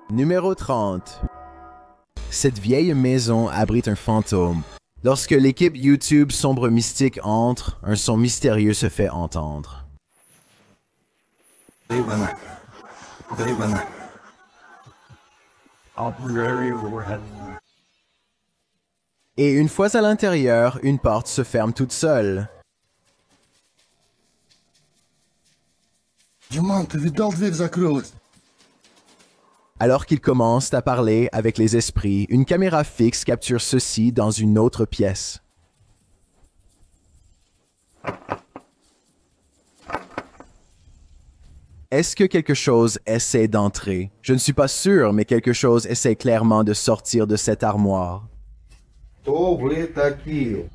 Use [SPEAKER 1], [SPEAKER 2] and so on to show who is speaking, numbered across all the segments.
[SPEAKER 1] Numéro 30. Cette vieille maison abrite un fantôme. Lorsque l'équipe YouTube Sombre Mystique entre, un son mystérieux se fait entendre. Et une fois à l'intérieur, une porte se ferme toute seule. Alors qu'ils commencent à parler avec les esprits, une caméra fixe capture ceux-ci dans une autre pièce. Est-ce que quelque chose essaie d'entrer? Je ne suis pas sûr, mais quelque chose essaie clairement de sortir de cette armoire.
[SPEAKER 2] Кто вы такие?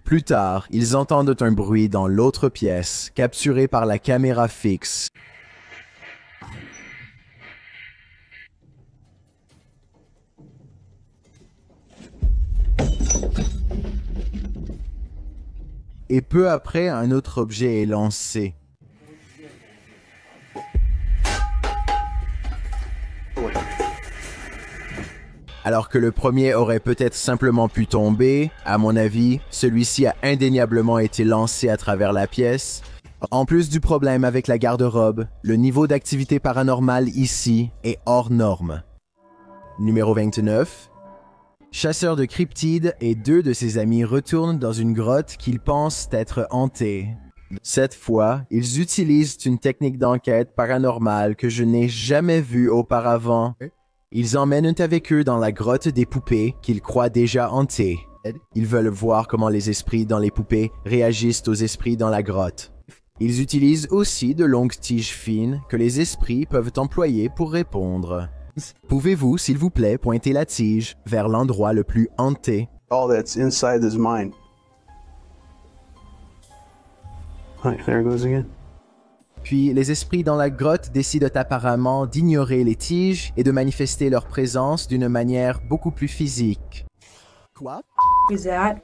[SPEAKER 1] Plus tard, ils entendent un bruit dans l'autre pièce, capturé par la caméra fixe. Et peu après, un autre objet est lancé. Alors que le premier aurait peut-être simplement pu tomber, à mon avis, celui-ci a indéniablement été lancé à travers la pièce. En plus du problème avec la garde-robe, le niveau d'activité paranormale ici est hors norme. Numéro 29. Chasseur de cryptides et deux de ses amis retournent dans une grotte qu'ils pensent être hantée. Cette fois, ils utilisent une technique d'enquête paranormale que je n'ai jamais vue auparavant. Ils emmènent avec eux dans la grotte des poupées qu'ils croient déjà hantées. Ils veulent voir comment les esprits dans les poupées réagissent aux esprits dans la grotte. Ils utilisent aussi de longues tiges fines que les esprits peuvent employer pour répondre. Pouvez-vous, s'il vous plaît, pointer la tige vers l'endroit le plus hanté?
[SPEAKER 3] All that's inside his mind. Right, there it goes again.
[SPEAKER 1] Puis les esprits dans la grotte décident apparemment d'ignorer les tiges et de manifester leur présence d'une manière beaucoup plus physique. Quoi?
[SPEAKER 4] Is that?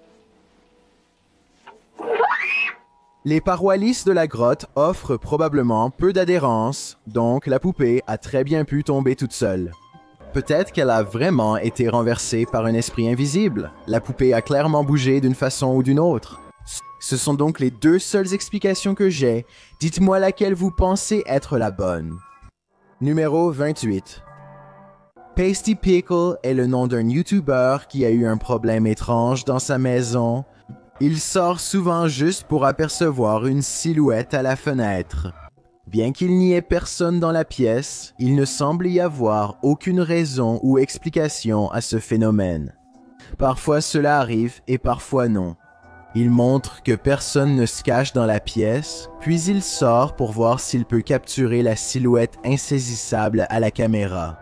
[SPEAKER 1] Les parois lisses de la grotte offrent probablement peu d'adhérence, donc la poupée a très bien pu tomber toute seule. Peut-être qu'elle a vraiment été renversée par un esprit invisible. La poupée a clairement bougé d'une façon ou d'une autre. Ce sont donc les deux seules explications que j'ai. Dites-moi laquelle vous pensez être la bonne. Numéro 28. Pasty Pickle est le nom d'un YouTuber qui a eu un problème étrange dans sa maison. Il sort souvent juste pour apercevoir une silhouette à la fenêtre. Bien qu'il n'y ait personne dans la pièce, il ne semble y avoir aucune raison ou explication à ce phénomène. Parfois cela arrive et parfois non. Il montre que personne ne se cache dans la pièce, puis il sort pour voir s'il peut capturer la silhouette insaisissable à la caméra.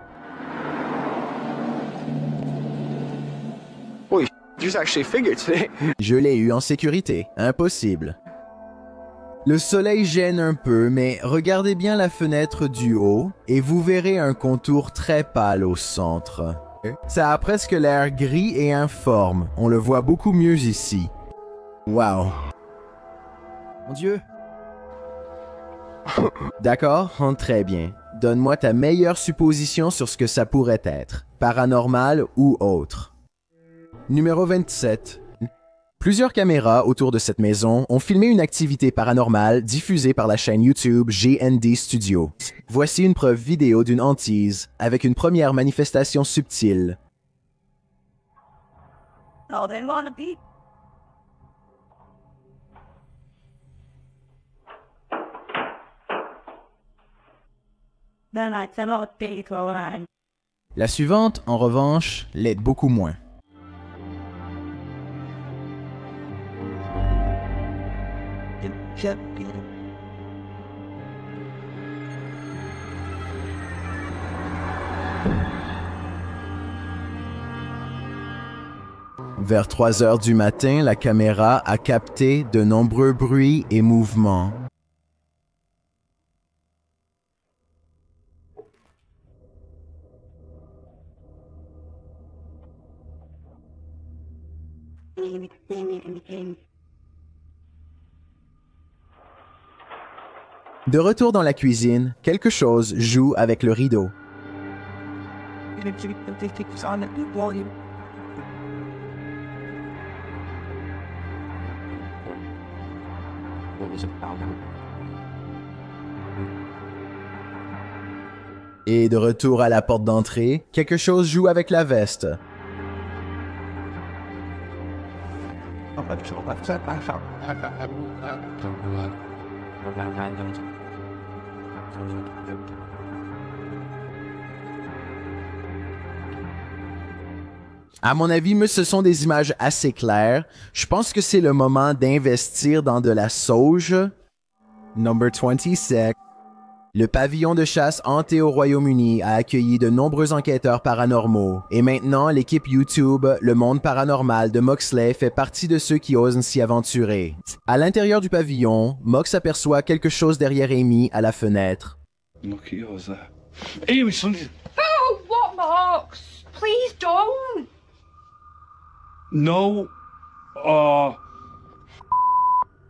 [SPEAKER 3] Holy just actually figured today.
[SPEAKER 1] Je l'ai eu en sécurité. Impossible. Le soleil gêne un peu, mais regardez bien la fenêtre du haut et vous verrez un contour très pâle au centre. Ça a presque l'air gris et informe. On le voit beaucoup mieux ici. Wow. Mon Dieu. D'accord, très bien. Donne-moi ta meilleure supposition sur ce que ça pourrait être, paranormal ou autre. Numéro 27. Plusieurs caméras autour de cette maison ont filmé une activité paranormale diffusée par la chaîne YouTube GND Studio. Voici une preuve vidéo d'une hantise, avec une première manifestation subtile.
[SPEAKER 4] Oh, they want to be. Then I cannot pay for one.
[SPEAKER 1] La suivante, en revanche, l'est beaucoup moins. Vers 3 heures du matin, la caméra a capté de nombreux bruits et mouvements. De retour dans la cuisine, quelque chose joue avec le rideau. Et de retour à la porte d'entrée, quelque chose joue avec la veste. À mon avis, mais ce sont des images assez claires. Je pense que c'est le moment d'investir dans de la sauge. Number 26. Le pavillon de chasse hanté au Royaume-Uni a accueilli de nombreux enquêteurs paranormaux. Et maintenant, l'équipe YouTube, le monde paranormal de Moxley fait partie de ceux qui osent s'y aventurer. À l'intérieur du pavillon, Mox aperçoit quelque chose derrière Amy à la fenêtre.
[SPEAKER 5] Look at yours there. Amy, something.
[SPEAKER 6] Oh, what, Mox? Please don't.
[SPEAKER 5] No.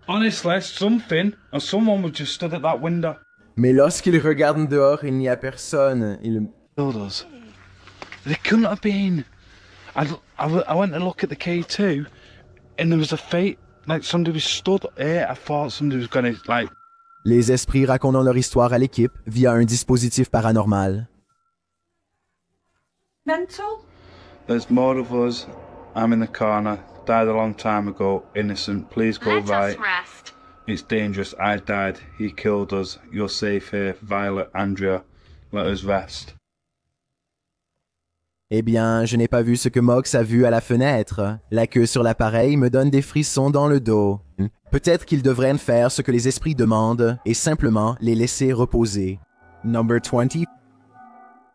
[SPEAKER 5] Honestly, something or someone was just stood at that window.
[SPEAKER 1] Mais lorsqu'il regarde dehors, il n'y a personne. Il...
[SPEAKER 5] Told us. They couldn't have been. I went to look at the K2, and there was a fate. Like somebody was stood here. I thought somebody was gonna like.
[SPEAKER 1] Les esprits racontent leur histoire à l'équipe via un dispositif paranormal.
[SPEAKER 6] Mental?
[SPEAKER 5] There's more of us. I'm in the corner. Died a long time ago. Innocent. Please go right.
[SPEAKER 6] Rest.
[SPEAKER 5] It's dangerous. I died. He killed us. You're safe here. Violet, Andrea. Let us rest.
[SPEAKER 1] Eh bien, je n'ai pas vu ce que Mox a vu à la fenêtre. La queue sur l'appareil me donne des frissons dans le dos. Peut-être qu'il devrait faire ce que les esprits demandent et simplement les laisser reposer. Number 20.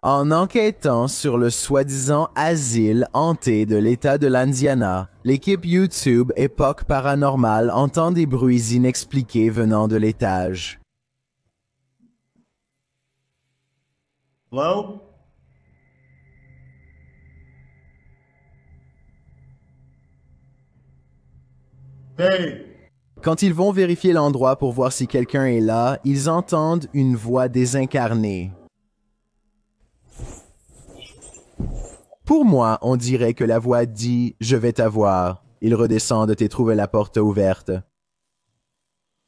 [SPEAKER 1] En enquêtant sur le soi-disant asile hanté de l'État de l'Indiana, l'équipe YouTube Époque Paranormale entend des bruits inexpliqués venant de l'étage.
[SPEAKER 2] Hello? Hey!
[SPEAKER 1] Quand ils vont vérifier l'endroit pour voir si quelqu'un est là, ils entendent une voix désincarnée. Pour moi, on dirait que la voix dit « Je vais t'avoir ». Ils redescendent et trouvent la porte ouverte.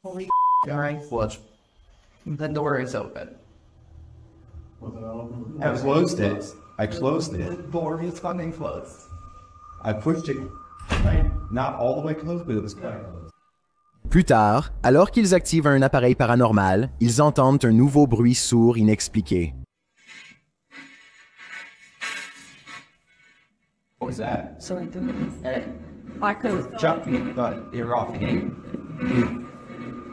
[SPEAKER 7] Holy alright, watch. The door is open.
[SPEAKER 2] I closed it. I closed
[SPEAKER 7] The
[SPEAKER 2] it.
[SPEAKER 7] door is fucking closed.
[SPEAKER 2] I pushed it. Not all the way closed, but it was kind of closed.
[SPEAKER 1] Plus tard, alors qu'ils activent un appareil paranormal, ils entendent un nouveau bruit sourd inexpliqué.
[SPEAKER 2] What was that?
[SPEAKER 7] So I did it. Like a jumping, but you're off game.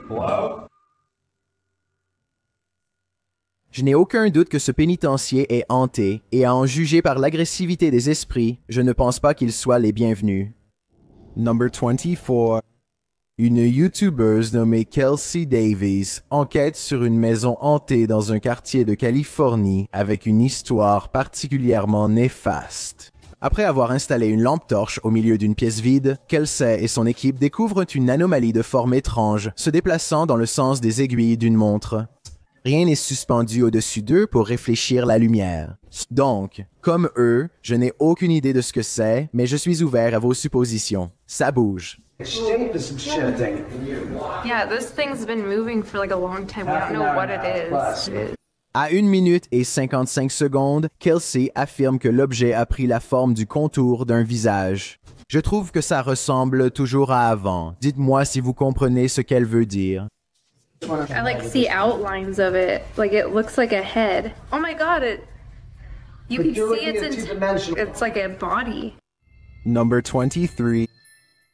[SPEAKER 2] Hello?
[SPEAKER 1] Je n'ai aucun doute que ce pénitencier est hanté, et à en juger par l'agressivité des esprits, je ne pense pas qu'ils soient les bienvenus. Number 24. Une YouTubeuse nommée Kelsey Davies enquête sur une maison hantée dans un quartier de Californie avec une histoire particulièrement néfaste. Après avoir installé une lampe torche au milieu d'une pièce vide, Kelsey et son équipe découvrent une anomalie de forme étrange se déplaçant dans le sens des aiguilles d'une montre. Rien n'est suspendu au-dessus d'eux pour réfléchir la lumière. Donc, comme eux, je n'ai aucune idée de ce que c'est, mais je suis ouvert à vos suppositions. Ça bouge.
[SPEAKER 6] Yeah, this thing's been moving for like a long time. We don't know what it is.
[SPEAKER 1] À 1 minute et 55 secondes, Kelsey affirme que l'objet a pris la forme du contour d'un visage. Je trouve que ça ressemble toujours à avant. Dites-moi si vous comprenez ce qu'elle veut dire.
[SPEAKER 6] I like see outlines of it. Like it looks like a head. Oh my god, you can see it's like a body.
[SPEAKER 1] Number 23.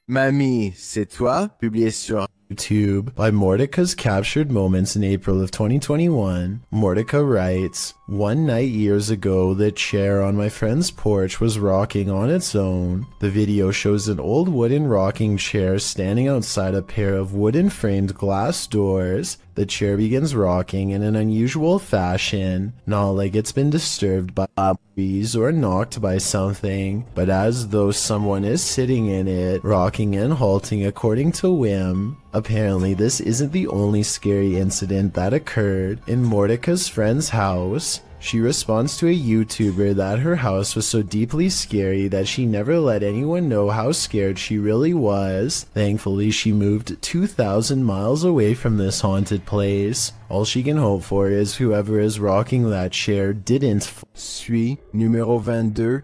[SPEAKER 1] Mamie, c'est toi? Publié sur YouTube by Mordecai's Captured Moments in April of 2021. Mordecai writes, "One night years ago, the chair on my friend's porch was rocking on its own. The video shows an old wooden rocking chair standing outside a pair of wooden framed glass doors. The chair begins rocking in an unusual fashion, not like it's been disturbed by a breeze or knocked by something, but as though someone is sitting in it, rocking and halting according to whim. Apparently, this isn't the only scary incident that occurred in Mordecai's friend's house. She responds to a YouTuber that her house was so deeply scary that she never let anyone know how scared she really was. Thankfully, she moved 2,000 miles away from this haunted place. All she can hope for is whoever is rocking that chair didn't. Suis numéro 22.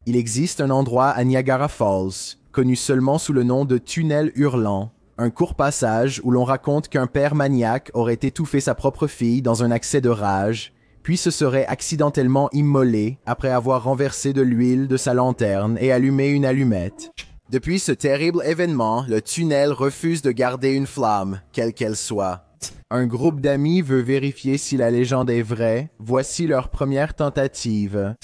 [SPEAKER 1] Il existe un endroit à Niagara Falls, connu seulement sous le nom de Tunnel Hurlant. Un court passage où l'on raconte qu'un père maniaque aurait étouffé sa propre fille dans un accès de rage, puis se serait accidentellement immolé après avoir renversé de l'huile de sa lanterne et allumé une allumette. Depuis ce terrible événement, le tunnel refuse de garder une flamme, quelle qu'elle soit. Un groupe d'amis veut vérifier si la légende est vraie. Voici leur première tentative.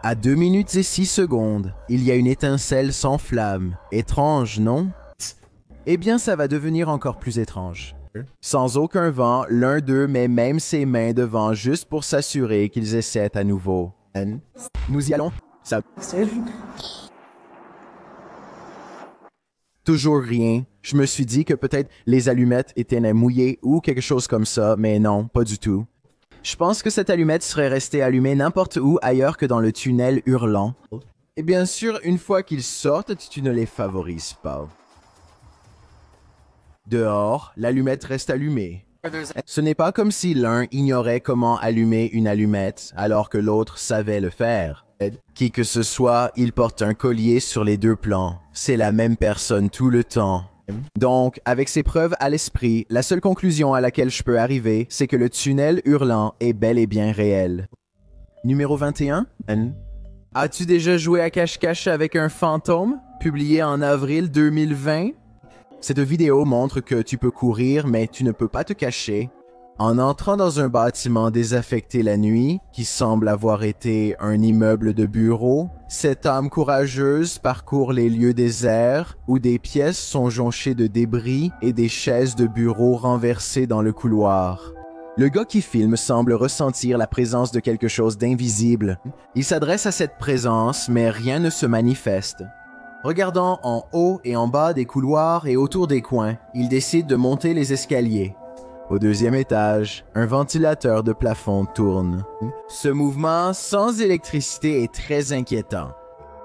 [SPEAKER 1] À 2 minutes et 6 secondes, il y a une étincelle sans flamme. Étrange, non? Eh bien, ça va devenir encore plus étrange. Sans aucun vent, l'un d'eux met même ses mains devant juste pour s'assurer qu'ils essaient à nouveau. Nous y allons. Ça... Toujours rien. Je me suis dit que peut-être les allumettes étaient mouillées ou quelque chose comme ça, mais non, pas du tout. Je pense que cette allumette serait restée allumée n'importe où ailleurs que dans le tunnel hurlant. Et bien sûr, une fois qu'ils sortent, tu ne les favorises pas. Dehors, l'allumette reste allumée. Ce n'est pas comme si l'un ignorait comment allumer une allumette alors que l'autre savait le faire. Qui que ce soit, il porte un collier sur les deux plans. C'est la même personne tout le temps. Donc, avec ces preuves à l'esprit, la seule conclusion à laquelle je peux arriver, c'est que le tunnel hurlant est bel et bien réel. Numéro 21. As-tu déjà joué à cache-cache avec un fantôme? Publié en avril 2020? Cette vidéo montre que tu peux courir, mais tu ne peux pas te cacher. En entrant dans un bâtiment désaffecté la nuit, qui semble avoir été un immeuble de bureau, cette âme courageuse parcourt les lieux déserts, où des pièces sont jonchées de débris et des chaises de bureau renversées dans le couloir. Le gars qui filme semble ressentir la présence de quelque chose d'invisible. Il s'adresse à cette présence, mais rien ne se manifeste. Regardant en haut et en bas des couloirs et autour des coins, il décide de monter les escaliers. Au deuxième étage, un ventilateur de plafond tourne. Ce mouvement sans électricité est très inquiétant.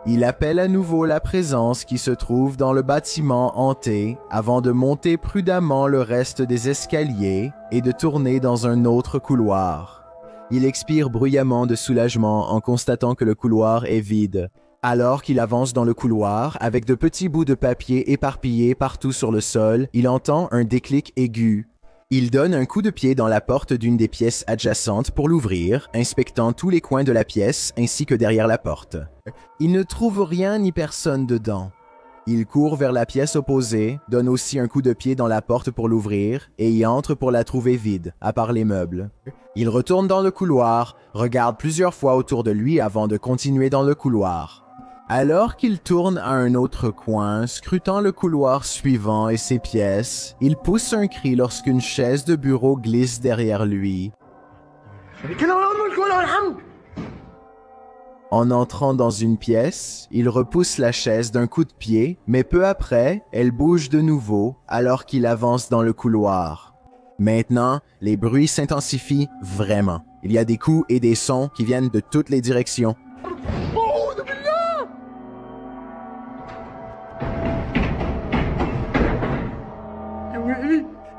[SPEAKER 1] Il appelle à nouveau la présence qui se trouve dans le bâtiment hanté avant de monter prudemment le reste des escaliers et de tourner dans un autre couloir. Il expire bruyamment de soulagement en constatant que le couloir est vide. Alors qu'il avance dans le couloir, avec de petits bouts de papier éparpillés partout sur le sol, il entend un déclic aigu. Il donne un coup de pied dans la porte d'une des pièces adjacentes pour l'ouvrir, inspectant tous les coins de la pièce ainsi que derrière la porte. Il ne trouve rien ni personne dedans. Il court vers la pièce opposée, donne aussi un coup de pied dans la porte pour l'ouvrir et y entre pour la trouver vide, à part les meubles. Il retourne dans le couloir, regarde plusieurs fois autour de lui avant de continuer dans le couloir. Alors qu'il tourne à un autre coin, scrutant le couloir suivant et ses pièces, il pousse un cri lorsqu'une chaise de bureau glisse derrière lui. En entrant dans une pièce, il repousse la chaise d'un coup de pied, mais peu après, elle bouge de nouveau alors qu'il avance dans le couloir. Maintenant, les bruits s'intensifient vraiment. Il y a des coups et des sons qui viennent de toutes les directions.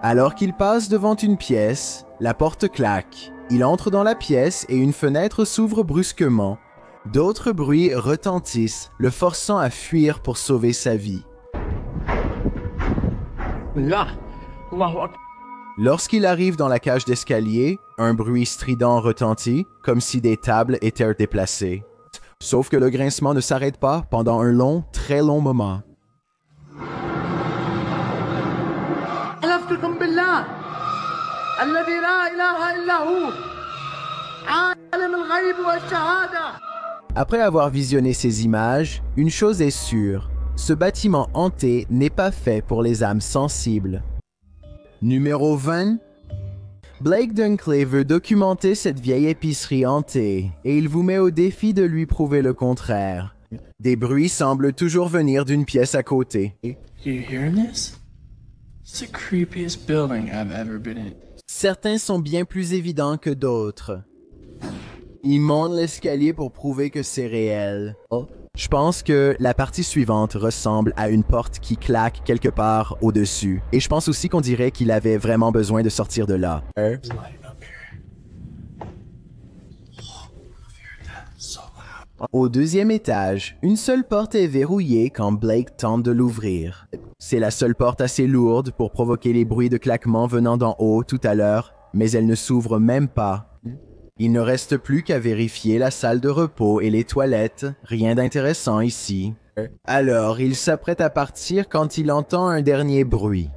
[SPEAKER 1] Alors qu'il passe devant une pièce, la porte claque. Il entre dans la pièce et une fenêtre s'ouvre brusquement. D'autres bruits retentissent, le forçant à fuir pour sauver sa vie. Lorsqu'il arrive dans la cage d'escalier, un bruit strident retentit, comme si des tables étaient déplacées. Sauf que le grincement ne s'arrête pas pendant un long, très long moment. Après avoir visionné ces images, une chose est sûre, Ce bâtiment hanté n'est pas fait pour les âmes sensibles. Numéro 20. Blake Dunkley veut documenter cette vieille épicerie hantée et il vous met au défi de lui prouver le contraire. Des bruits semblent toujours venir d'une pièce à côté.
[SPEAKER 8] You hearing this? It's the creepiest building I've ever been in.
[SPEAKER 1] Certains sont bien plus évidents que d'autres. Il monte l'escalier pour prouver que c'est réel. Je pense que la partie suivante ressemble à une porte qui claque quelque part au-dessus. Et je pense aussi qu'on dirait qu'il avait vraiment besoin de sortir de là. Au deuxième étage, une seule porte est verrouillée quand Blake tente de l'ouvrir. C'est la seule porte assez lourde pour provoquer les bruits de claquements venant d'en haut tout à l'heure, mais elle ne s'ouvre même pas. Il ne reste plus qu'à vérifier la salle de repos et les toilettes, rien d'intéressant ici. Alors, il s'apprête à partir quand il entend un dernier bruit.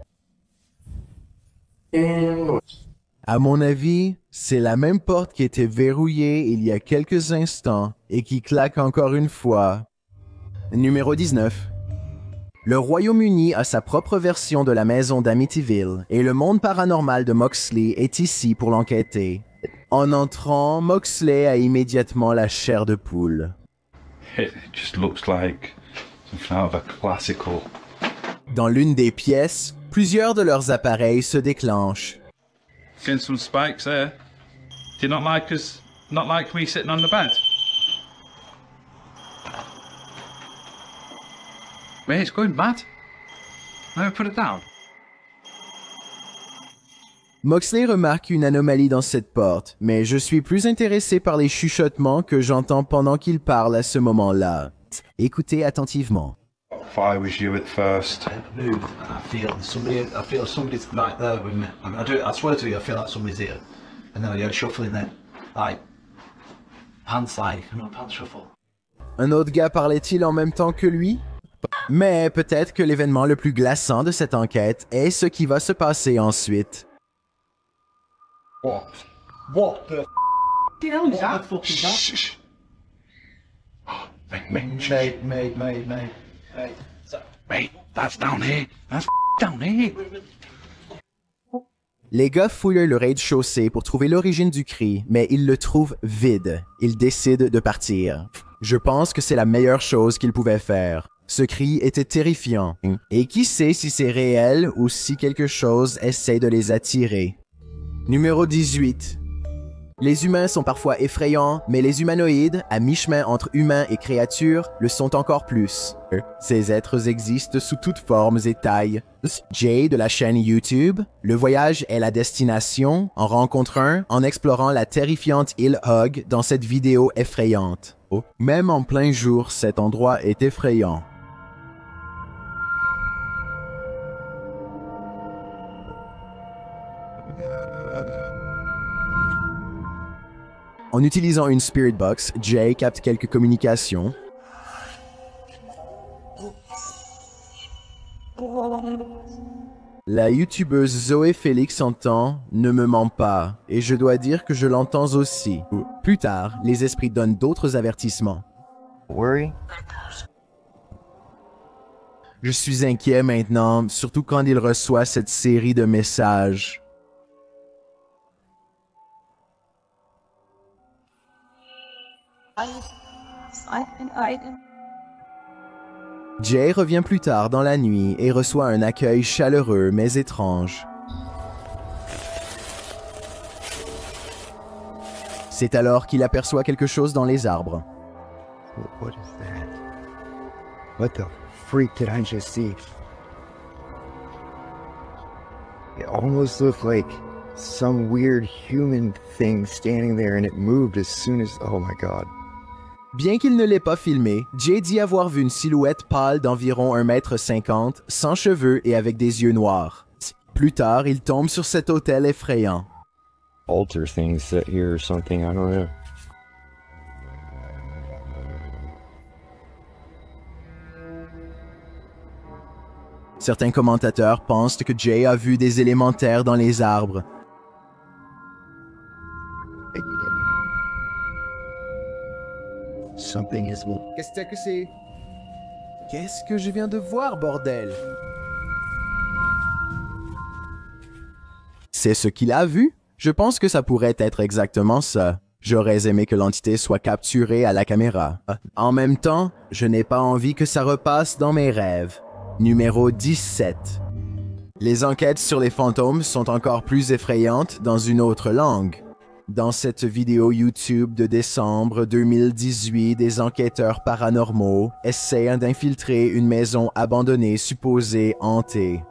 [SPEAKER 1] À mon avis, c'est la même porte qui était verrouillée il y a quelques instants et qui claque encore une fois. Numéro 19. Le Royaume-Uni a sa propre version de la maison d'Amityville et le monde paranormal de Moxley est ici pour l'enquêter. En entrant, Moxley a immédiatement la chair de poule.
[SPEAKER 5] It just looks like something out of a classical.
[SPEAKER 1] Dans l'une des pièces, plusieurs de leurs appareils se déclenchent.
[SPEAKER 5] Getting some spikes there. Do you not like us? Not like me sitting on the bed? Wait, it's going bad. Let me put it down.
[SPEAKER 1] Moxley remarque une anomalie dans cette porte, mais je suis plus intéressé par les chuchotements que j'entends pendant qu'il parle à ce moment-là. Écoutez attentivement.
[SPEAKER 5] If I was you at first.
[SPEAKER 9] Move. I feel somebody's right there with me. I swear to you, I feel like somebody's here. And then you're shuffling there. Like, pants shuffle.
[SPEAKER 1] Un autre gars parlait-il en même temps que lui? Mais peut-être que l'événement le plus glaçant de cette enquête est ce qui va se passer ensuite.
[SPEAKER 9] What the fuck is that?
[SPEAKER 5] Shh. Mate, Mate, that's down here. That's down here.
[SPEAKER 1] Les gars fouillent le rez-de-chaussée pour trouver l'origine du cri, mais ils le trouvent vide. Ils décident de partir. Je pense que c'est la meilleure chose qu'ils pouvaient faire. Ce cri était terrifiant. Et qui sait si c'est réel ou si quelque chose essaie de les attirer. Numéro 18. Les humains sont parfois effrayants, mais les humanoïdes, à mi-chemin entre humains et créatures, le sont encore plus. Ces êtres existent sous toutes formes et tailles. Jay de la chaîne YouTube, Le voyage est la destination, en rencontre un en explorant la terrifiante île Hog dans cette vidéo effrayante. Même en plein jour, cet endroit est effrayant. En utilisant une Spirit Box, Jay capte quelques communications. La youtubeuse Zoé Félix entend « Ne me mens pas » et je dois dire que je l'entends aussi. Plus tard, les esprits donnent d'autres avertissements.
[SPEAKER 3] Worry?
[SPEAKER 1] Je suis inquiet maintenant, surtout quand il reçoit cette série de messages. Jay revient plus tard dans la nuit et reçoit un accueil chaleureux mais étrange. C'est alors qu'il aperçoit quelque chose dans les arbres.
[SPEAKER 10] What is that? What the freak did I just see? It almost looked like some weird human thing standing there and it moved as soon as... Oh my god.
[SPEAKER 1] Bien qu'il ne l'ait pas filmé, Jay dit avoir vu une silhouette pâle d'environ 1,50 m, sans cheveux et avec des yeux noirs. Plus tard, il tombe sur cet hôtel effrayant.
[SPEAKER 10] Altar things set here or something, I don't know.
[SPEAKER 1] Certains commentateurs pensent que Jay a vu des élémentaires dans les arbres.
[SPEAKER 10] Something is...
[SPEAKER 1] Qu'est-ce que c'est? Qu'est-ce que je viens de voir, bordel? C'est ce qu'il a vu? Je pense que ça pourrait être exactement ça. J'aurais aimé que l'entité soit capturée à la caméra. En même temps, je n'ai pas envie que ça repasse dans mes rêves. Numéro 17. Les enquêtes sur les fantômes sont encore plus effrayantes dans une autre langue. Dans cette vidéo YouTube de décembre 2018, des enquêteurs paranormaux essayent d'infiltrer une maison abandonnée supposée hantée.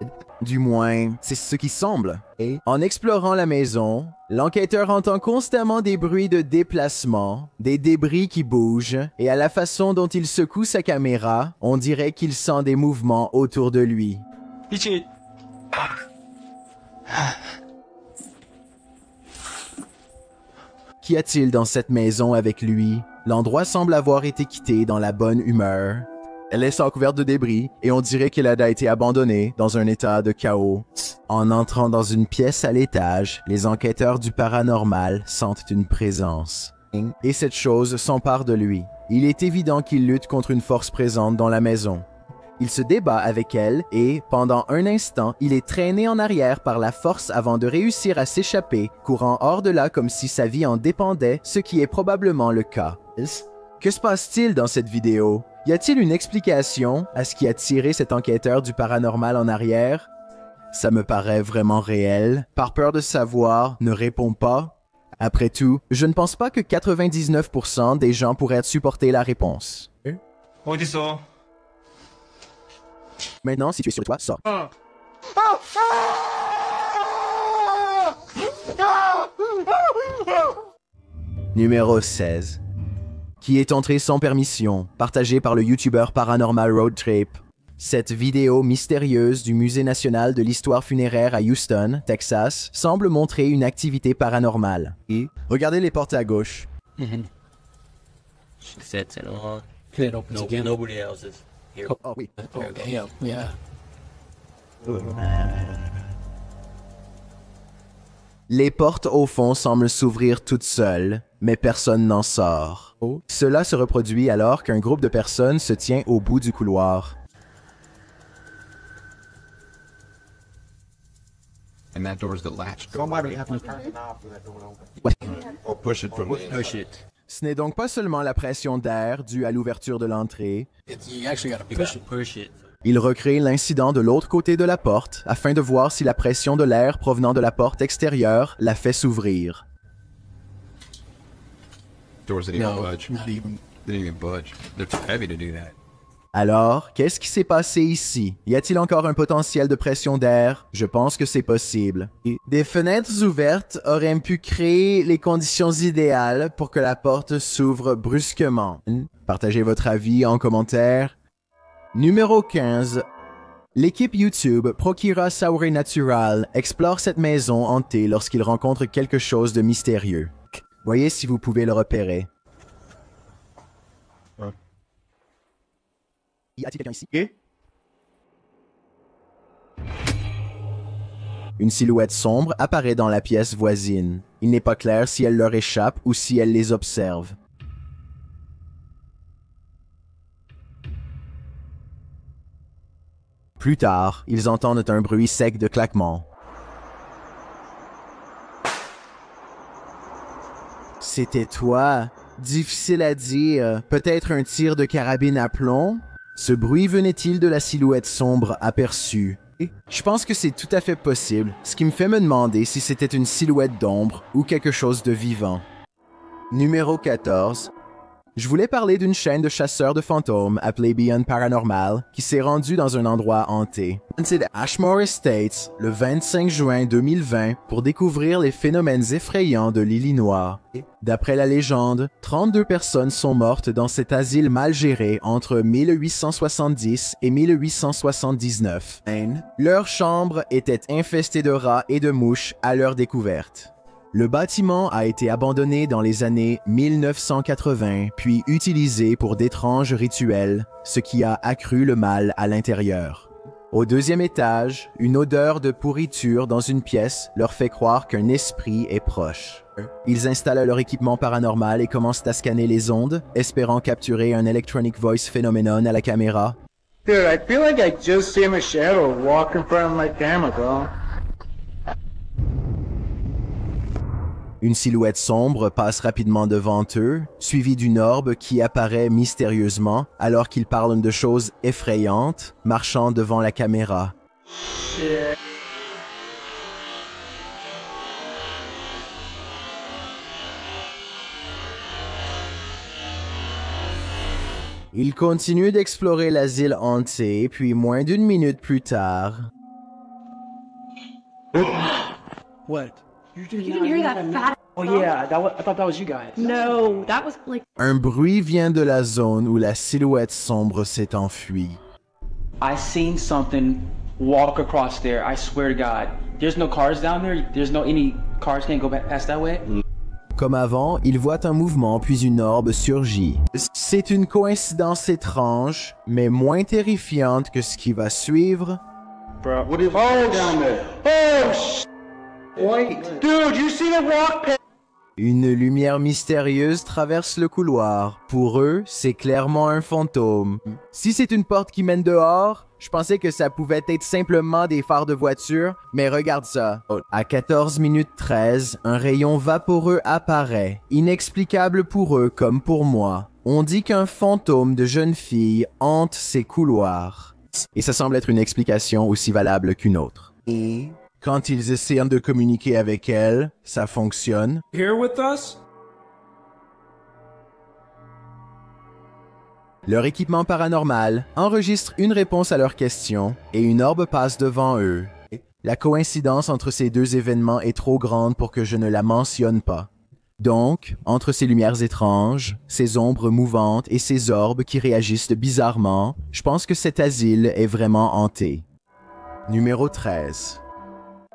[SPEAKER 1] Du moins, c'est ce qui semble. Et en explorant la maison, l'enquêteur entend constamment des bruits de déplacement, des débris qui bougent, et à la façon dont il secoue sa caméra, on dirait qu'il sent des mouvements autour de lui. Qu'y a-t-il dans cette maison avec lui? L'endroit semble avoir été quitté dans la bonne humeur. Elle est recouverte de débris et on dirait qu'elle a été abandonnée dans un état de chaos. En entrant dans une pièce à l'étage, les enquêteurs du paranormal sentent une présence. Et cette chose s'empare de lui. Il est évident qu'il lutte contre une force présente dans la maison. Il se débat avec elle et, pendant un instant, il est traîné en arrière par la force avant de réussir à s'échapper, courant hors de là comme si sa vie en dépendait, ce qui est probablement le cas. Que se passe-t-il dans cette vidéo? Y a-t-il une explication à ce qui a tiré cet enquêteur du paranormal en arrière? Ça me paraît vraiment réel. Par peur de savoir, ne réponds pas. Après tout, je ne pense pas que 99% des gens pourraient supporter la réponse. Maintenant, si tu es sur toi, sors. Numéro 16. Qui est entré sans permission, partagé par le YouTuber Paranormal Road Trip. Cette vidéo mystérieuse du Musée national de l'histoire funéraire à Houston, Texas, semble montrer une activité paranormale. Et regardez les portes à gauche.
[SPEAKER 11] Nobody else is here.
[SPEAKER 1] Oh oui.
[SPEAKER 8] Okay, yeah.
[SPEAKER 1] Les portes au fond semblent s'ouvrir toutes seules, mais personne n'en sort. Cela se reproduit alors qu'un groupe de personnes se tient au bout du couloir.
[SPEAKER 2] And that door's the latch.
[SPEAKER 10] Or push it from
[SPEAKER 11] Push it.
[SPEAKER 1] Ce n'est donc pas seulement la pression d'air due à l'ouverture de l'entrée.
[SPEAKER 8] You actually gotta
[SPEAKER 11] You
[SPEAKER 8] push
[SPEAKER 11] gotta
[SPEAKER 8] it.
[SPEAKER 11] push it.
[SPEAKER 1] Il recrée l'incident de l'autre côté de la porte afin de voir si la pression de l'air provenant de la porte extérieure la fait s'ouvrir.
[SPEAKER 2] Doors didn't even
[SPEAKER 8] No,
[SPEAKER 2] budge.
[SPEAKER 8] not even.
[SPEAKER 2] Didn't even budge. They're too heavy to do that.
[SPEAKER 1] Alors, qu'est-ce qui s'est passé ici? Y a-t-il encore un potentiel de pression d'air? Je pense que c'est possible. Des fenêtres ouvertes auraient pu créer les conditions idéales pour que la porte s'ouvre brusquement. Partagez votre avis en commentaire. Numéro 15. L'équipe YouTube Procura Saure Natural explore cette maison hantée lorsqu'il rencontre quelque chose de mystérieux. Voyez si vous pouvez le repérer. Y a-t-il quelqu'un ici? Une silhouette sombre apparaît dans la pièce voisine. Il n'est pas clair si elle leur échappe ou si elle les observe. Plus tard, ils entendent un bruit sec de claquements. C'était toi? Difficile à dire. Peut-être un tir de carabine à plomb? Ce bruit venait-il de la silhouette sombre aperçue? Je pense que c'est tout à fait possible, ce qui me fait me demander si c'était une silhouette d'ombre ou quelque chose de vivant. Numéro 14. Je voulais parler d'une chaîne de chasseurs de fantômes appelée Beyond Paranormal qui s'est rendue dans un endroit hanté. C'est Ashmore Estates, le 25 juin 2020, pour découvrir les phénomènes effrayants de l'Illinois. D'après la légende, 32 personnes sont mortes dans cet asile mal géré entre 1870 et 1879. Leur chambre était infestée de rats et de mouches à leur découverte. Le bâtiment a été abandonné dans les années 1980, puis utilisé pour d'étranges rituels, ce qui a accru le mal à l'intérieur. Au deuxième étage, une odeur de pourriture dans une pièce leur fait croire qu'un esprit est proche. Ils installent leur équipement paranormal et commencent à scanner les ondes, espérant capturer un Electronic Voice Phenomenon à la caméra.
[SPEAKER 12] Dude, I feel like I just seen a shadow walk in front of my camera, bro.
[SPEAKER 1] Une silhouette sombre passe rapidement devant eux, suivie d'une orbe qui apparaît mystérieusement alors qu'ils parlent de choses effrayantes, marchant devant la caméra. Ils continuent d'explorer l'asile hanté, puis moins d'une minute plus tard...
[SPEAKER 13] What?
[SPEAKER 4] You didn't hear that fat?
[SPEAKER 13] Oh yeah, I thought that was you guys.
[SPEAKER 4] No, that was like...
[SPEAKER 1] Un bruit vient de la zone où la silhouette sombre s'est enfuie.
[SPEAKER 13] I seen something walk across there. I swear to God. There's no cars down there. There's no any cars can't go past that way.
[SPEAKER 1] Comme avant, ils voient un mouvement puis une orbe surgit. C'est une coïncidence étrange, mais moins terrifiante que ce qui va suivre.
[SPEAKER 12] Bro, what is down there? Oh, sh**. Wait, dude, you see the walk?
[SPEAKER 1] Une lumière mystérieuse traverse le couloir. Pour eux, c'est clairement un fantôme. Si c'est une porte qui mène dehors, je pensais que ça pouvait être simplement des phares de voiture, mais regarde ça. À 14 minutes 13, un rayon vaporeux apparaît, inexplicable pour eux comme pour moi. On dit qu'un fantôme de jeune fille hante ces couloirs. Et ça semble être une explication aussi valable qu'une autre. Quand ils essaient de communiquer avec elle, ça fonctionne.
[SPEAKER 8] Here with us?
[SPEAKER 1] Leur équipement paranormal enregistre une réponse à leurs questions et une orbe passe devant eux. La coïncidence entre ces deux événements est trop grande pour que je ne la mentionne pas. Donc, entre ces lumières étranges, ces ombres mouvantes et ces orbes qui réagissent bizarrement, je pense que cet asile est vraiment hanté. Numéro 13.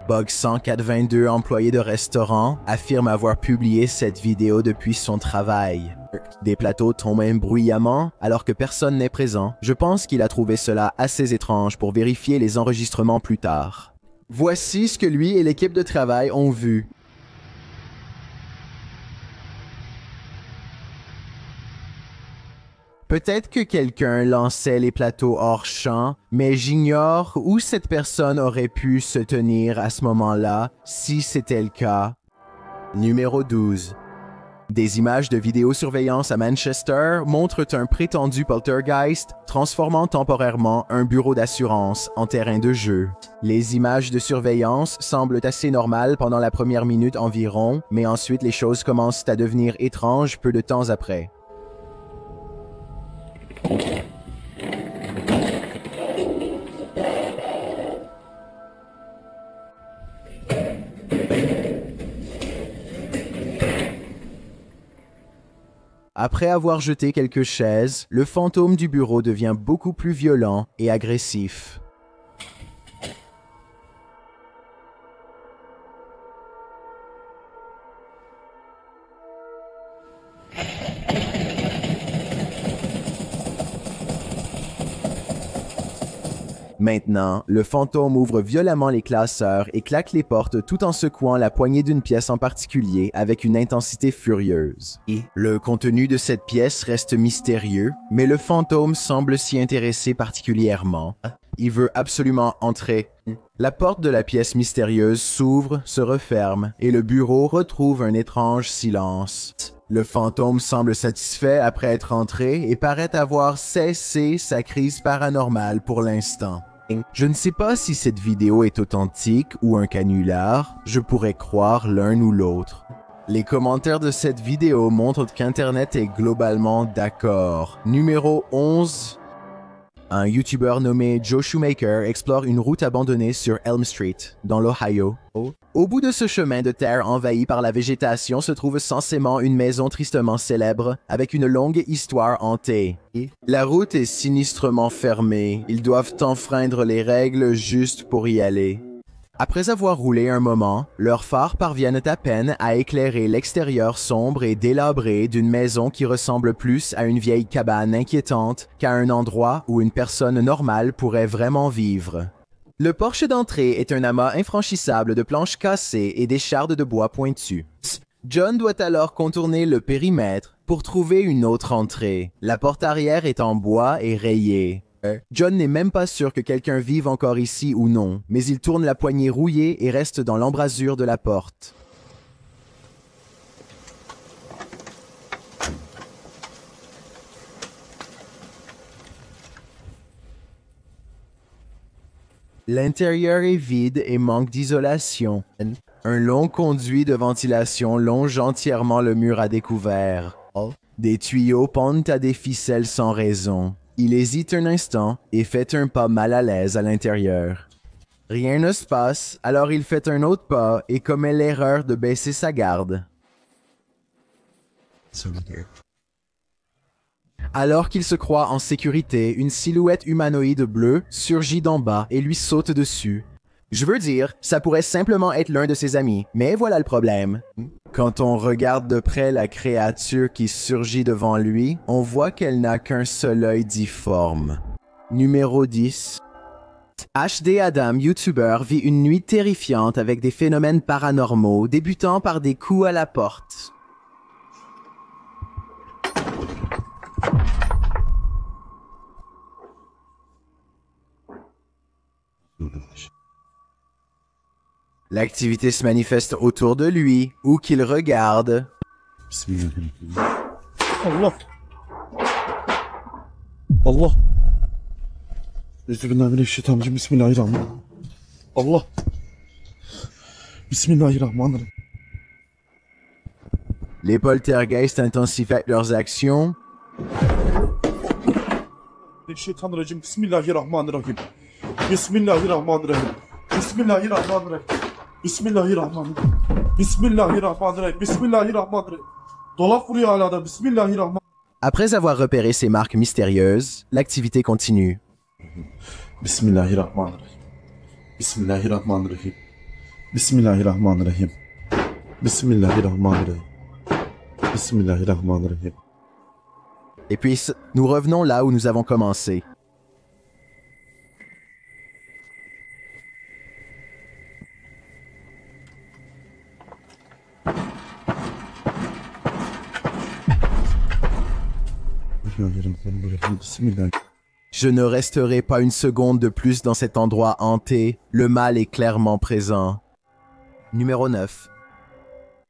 [SPEAKER 1] Bug 10422, employé de restaurant, affirme avoir publié cette vidéo depuis son travail. Des plateaux tombent bruyamment alors que personne n'est présent. Je pense qu'il a trouvé cela assez étrange pour vérifier les enregistrements plus tard. Voici ce que lui et l'équipe de travail ont vu. Peut-être que quelqu'un lançait les plateaux hors champ, mais j'ignore où cette personne aurait pu se tenir à ce moment-là, si c'était le cas. Numéro 12. Des images de vidéosurveillance à Manchester montrent un prétendu poltergeist transformant temporairement un bureau d'assurance en terrain de jeu. Les images de surveillance semblent assez normales pendant la première minute environ, mais ensuite les choses commencent à devenir étranges peu de temps après. Après avoir jeté quelques chaises, le fantôme du bureau devient beaucoup plus violent et agressif. Maintenant, le fantôme ouvre violemment les classeurs et claque les portes tout en secouant la poignée d'une pièce en particulier avec une intensité furieuse. Le contenu de cette pièce reste mystérieux, mais le fantôme semble s'y intéresser particulièrement. Il veut absolument entrer. La porte de la pièce mystérieuse s'ouvre, se referme, et le bureau retrouve un étrange silence. Le fantôme semble satisfait après être entré et paraît avoir cessé sa crise paranormale pour l'instant. Je ne sais pas si cette vidéo est authentique ou un canular, je pourrais croire l'un ou l'autre. Les commentaires de cette vidéo montrent qu'Internet est globalement d'accord. Numéro 11. Un YouTuber nommé Joe Shoemaker explore une route abandonnée sur Elm Street, dans l'Ohio. Au bout de ce chemin de terre envahi par la végétation se trouve censément une maison tristement célèbre, avec une longue histoire hantée. La route est sinistrement fermée, ils doivent enfreindre les règles juste pour y aller. Après avoir roulé un moment, leurs phares parviennent à peine à éclairer l'extérieur sombre et délabré d'une maison qui ressemble plus à une vieille cabane inquiétante qu'à un endroit où une personne normale pourrait vraiment vivre. Le porche d'entrée est un amas infranchissable de planches cassées et d'échardes de bois pointues. John doit alors contourner le périmètre pour trouver une autre entrée. La porte arrière est en bois et rayée. John n'est même pas sûr que quelqu'un vive encore ici ou non, mais il tourne la poignée rouillée et reste dans l'embrasure de la porte. L'intérieur est vide et manque d'isolation. Un long conduit de ventilation longe entièrement le mur à découvert. Des tuyaux pendent à des ficelles sans raison. Il hésite un instant et fait un pas mal à l'aise à l'intérieur. Rien ne se passe, alors il fait un autre pas et commet l'erreur de baisser sa garde. Alors qu'il se croit en sécurité, une silhouette humanoïde bleue surgit d'en bas et lui saute dessus. Je veux dire, ça pourrait simplement être l'un de ses amis, mais voilà le problème. Quand on regarde de près la créature qui surgit devant lui, on voit qu'elle n'a qu'un seul œil difforme. Numéro 10. HD Adam, YouTuber, vit une nuit terrifiante avec des phénomènes paranormaux, débutant par des coups à la porte. L'activité se manifeste autour de lui, ou qu'il regarde.
[SPEAKER 12] Allah. Allah. Bismillahirrahmanirrahim. Bismillahirrahmanirrahim. Allah. Bismillahirrahmanirrahim.
[SPEAKER 1] Les poltergeists intensifient leurs actions.
[SPEAKER 12] Şeytanirracim. Bismillahirrahmanirrahim. Bismillahirrahmanirrahim. Bismillahirrahmanirrahim. Bismillahirrahmanirrahim. Bismillahirrahmanirrahim. Bismillahirrahmanirrahim. Dolap vuruyor hala da. Bismillahirrahmanirrahim.
[SPEAKER 1] Après avoir repéré ces marques mystérieuses, l'activité continue.
[SPEAKER 12] Bismillahirrahmanirrahim. Bismillahirrahmanirrahim. Bismillahirrahmanirrahim. Bismillahirrahmanirrahim. Bismillahirrahmanirrahim.
[SPEAKER 1] Et puis, nous revenons là où nous avons commencé. Je ne resterai pas une seconde de plus dans cet endroit hanté, le mal est clairement présent. Numéro 9.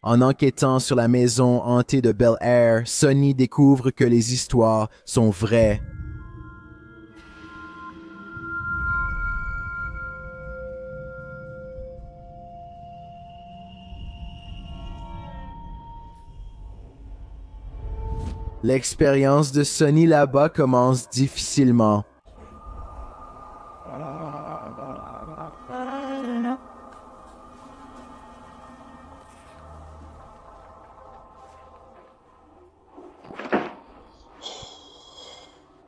[SPEAKER 1] En enquêtant sur la maison hantée de Bel Air, Sonny découvre que les histoires sont vraies. L'expérience de Sonny là-bas commence difficilement.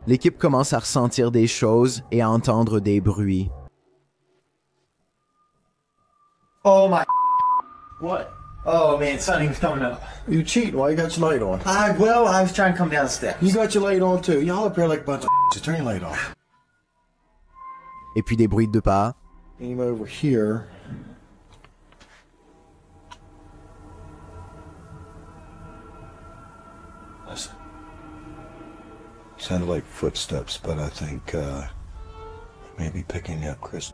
[SPEAKER 1] L'équipe commence à ressentir des choses et à entendre des bruits.
[SPEAKER 14] Oh my. What? Oh man, Sonny was coming up.
[SPEAKER 15] You cheat. Why you got your light on?
[SPEAKER 14] I was trying to come down the steps.
[SPEAKER 15] You got your light on too. Y'all up here like a bunch of so turn your light off.
[SPEAKER 1] Et puis des bruits de pas.
[SPEAKER 15] Aim over here. Listen. Sounded like footsteps, but I think maybe picking up Chris.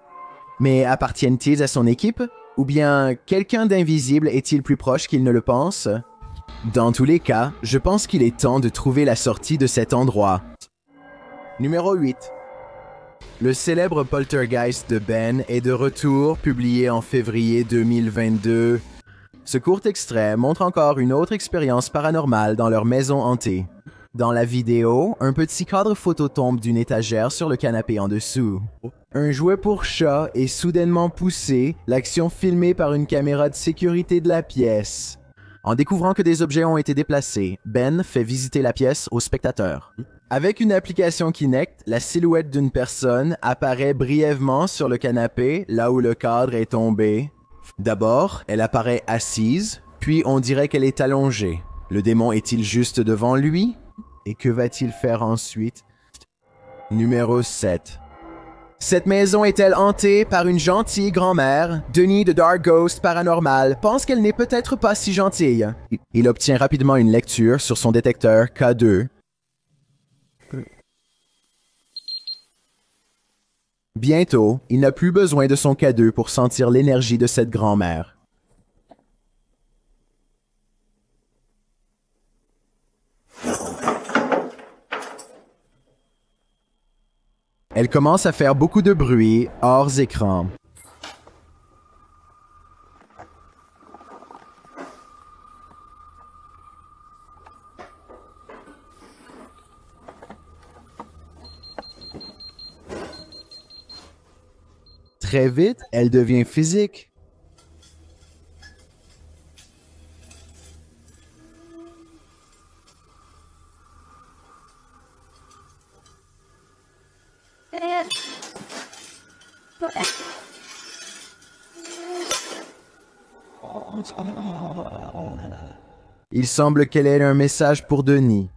[SPEAKER 1] Mais appartiennent-ils à son équipe? Ou bien quelqu'un d'invisible est-il plus proche qu'il ne le pense? Dans tous les cas, je pense qu'il est temps de trouver la sortie de cet endroit. Numéro 8. Le célèbre poltergeist de Ben est de retour, publié en février 2022. Ce court extrait montre encore une autre expérience paranormale dans leur maison hantée. Dans la vidéo, un petit cadre photo tombe d'une étagère sur le canapé en dessous. Un jouet pour chat est soudainement poussé, l'action filmée par une caméra de sécurité de la pièce. En découvrant que des objets ont été déplacés, Ben fait visiter la pièce aux spectateurs. Avec une application Kinect, la silhouette d'une personne apparaît brièvement sur le canapé, là où le cadre est tombé. D'abord, elle apparaît assise, puis on dirait qu'elle est allongée. Le démon est-il juste devant lui? Et que va-t-il faire ensuite? Numéro 7. Cette maison est-elle hantée par une gentille grand-mère? Denis de Dark Ghost Paranormal pense qu'elle n'est peut-être pas si gentille. Il obtient rapidement une lecture sur son détecteur K2. Bientôt, il n'a plus besoin de son K2 pour sentir l'énergie de cette grand-mère. Elle commence à faire beaucoup de bruit hors écran. Très vite, elle devient physique. Il semble qu'elle ait un message pour Denis.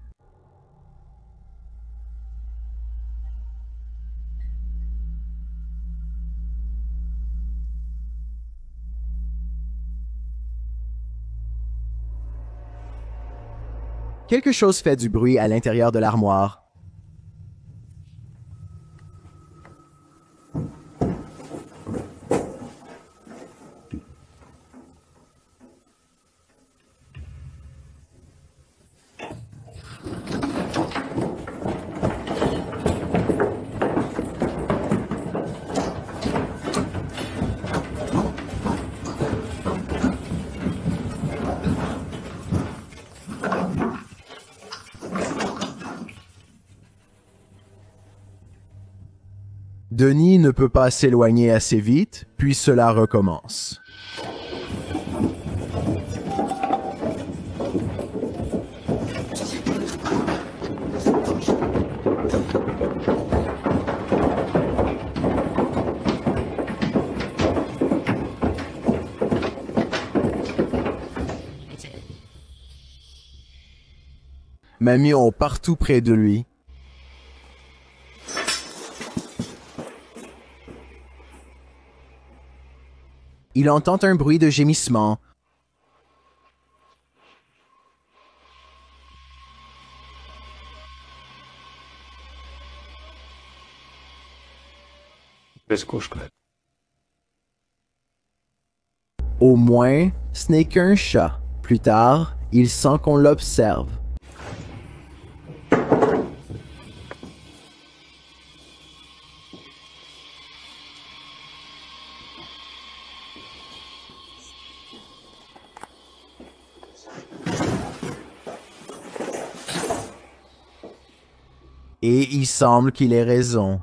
[SPEAKER 1] Quelque chose fait du bruit à l'intérieur de l'armoire. Denis ne peut pas s'éloigner assez vite, puis cela recommence. Mamie est partout près de lui. Il entend un bruit de gémissement. Au moins, ce n'est qu'un chat. Plus tard, il sent qu'on l'observe. Et il semble qu'il ait raison.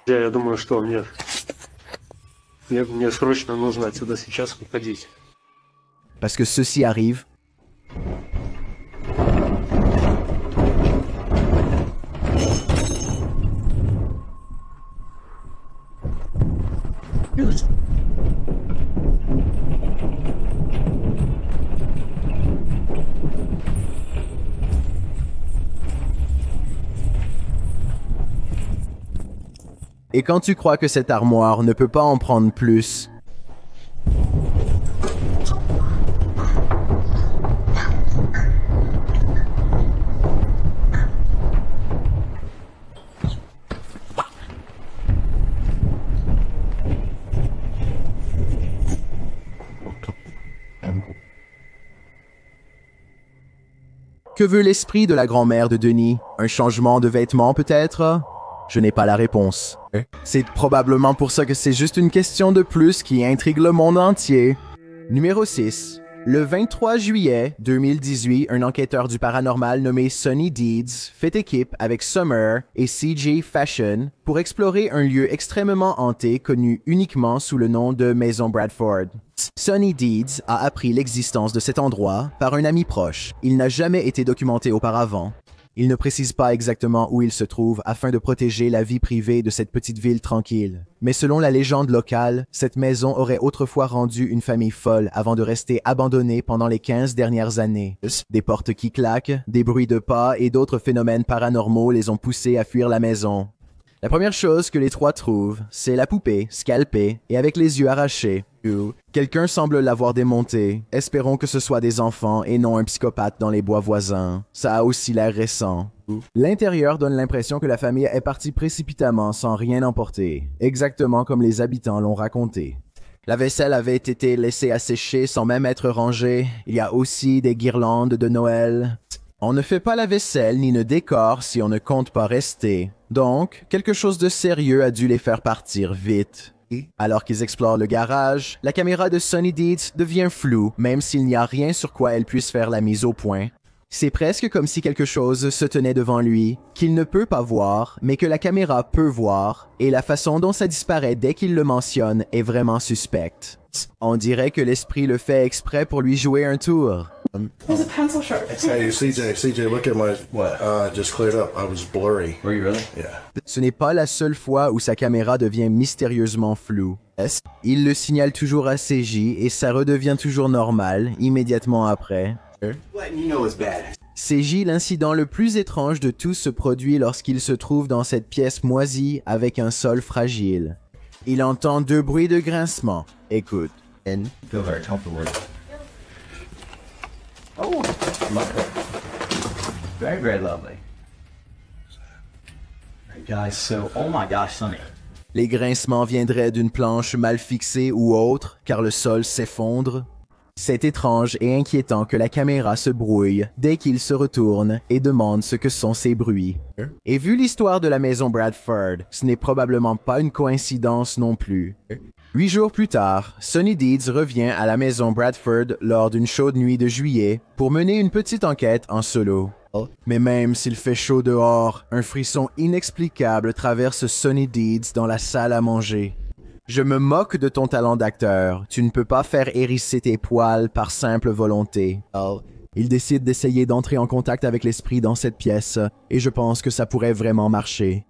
[SPEAKER 16] Я думаю, что мне срочно нужно отсюда сейчас уходить.
[SPEAKER 1] Parce que ceci arrive. Et quand tu crois que cette armoire ne peut pas en prendre plus, que veut l'esprit de la grand-mère de Denis? Un changement de vêtements peut-être? Je n'ai pas la réponse. C'est probablement pour ça que c'est juste une question de plus qui intrigue le monde entier. Numéro 6. Le 23 juillet 2018, un enquêteur du paranormal nommé Sonny Deeds fait équipe avec Summer et CJ Fashion pour explorer un lieu extrêmement hanté connu uniquement sous le nom de Maison Bradford. Sonny Deeds a appris l'existence de cet endroit par un ami proche. Il n'a jamais été documenté auparavant. Il ne précise pas exactement où il se trouve afin de protéger la vie privée de cette petite ville tranquille. Mais selon la légende locale, cette maison aurait autrefois rendu une famille folle avant de rester abandonnée pendant les 15 dernières années. Des portes qui claquent, des bruits de pas et d'autres phénomènes paranormaux les ont poussés à fuir la maison. La première chose que les trois trouvent, c'est la poupée, scalpée et avec les yeux arrachés. Quelqu'un semble l'avoir démontée. Espérons que ce soit des enfants et non un psychopathe dans les bois voisins. Ça a aussi l'air récent. L'intérieur donne l'impression que la famille est partie précipitamment sans rien emporter, exactement comme les habitants l'ont raconté. La vaisselle avait été laissée à sécher sans même être rangée. Il y a aussi des guirlandes de Noël. On ne fait pas la vaisselle ni ne décore si on ne compte pas rester. Donc, quelque chose de sérieux a dû les faire partir vite. Alors qu'ils explorent le garage, la caméra de Sunny Deeds devient floue, même s'il n'y a rien sur quoi elle puisse faire la mise au point. C'est presque comme si quelque chose se tenait devant lui, qu'il ne peut pas voir, mais que la caméra peut voir, et la façon dont ça disparaît dès qu'il le mentionne est vraiment suspecte. On dirait que l'esprit le fait exprès pour lui jouer un tour.
[SPEAKER 4] There's a pencil sharp.
[SPEAKER 15] Hey, CJ, look at my... What? Just cleared up. I was blurry.
[SPEAKER 3] Were you really?
[SPEAKER 15] Yeah.
[SPEAKER 1] Ce n'est pas la seule fois où sa caméra devient mystérieusement floue. Il le signale toujours à CJ et ça redevient toujours normal, immédiatement après. CJ, l'incident le plus étrange de tous se produit lorsqu'il se trouve dans cette pièce moisie avec un sol fragile. Il entend deux bruits de grincement. Écoute.
[SPEAKER 2] Feel very comfortable. Oh, lovely. Very, very lovely.
[SPEAKER 3] Guys, so, oh my gosh, Sonny.
[SPEAKER 1] Les grincements viendraient d'une planche mal fixée ou autre, car le sol s'effondre. C'est étrange et inquiétant que la caméra se brouille dès qu'il se retourne et demande ce que sont ces bruits. Et vu l'histoire de la maison Bradford, ce n'est probablement pas une coïncidence non plus. 8 jours plus tard, Sunny Deeds revient à la maison Bradford lors d'une chaude nuit de juillet pour mener une petite enquête en solo. Mais même s'il fait chaud dehors, un frisson inexplicable traverse Sunny Deeds dans la salle à manger. Je me moque de ton talent d'acteur. Tu ne peux pas faire hérisser tes poils par simple volonté. Il décide d'essayer d'entrer en contact avec l'esprit dans cette pièce, et je pense que ça pourrait vraiment marcher.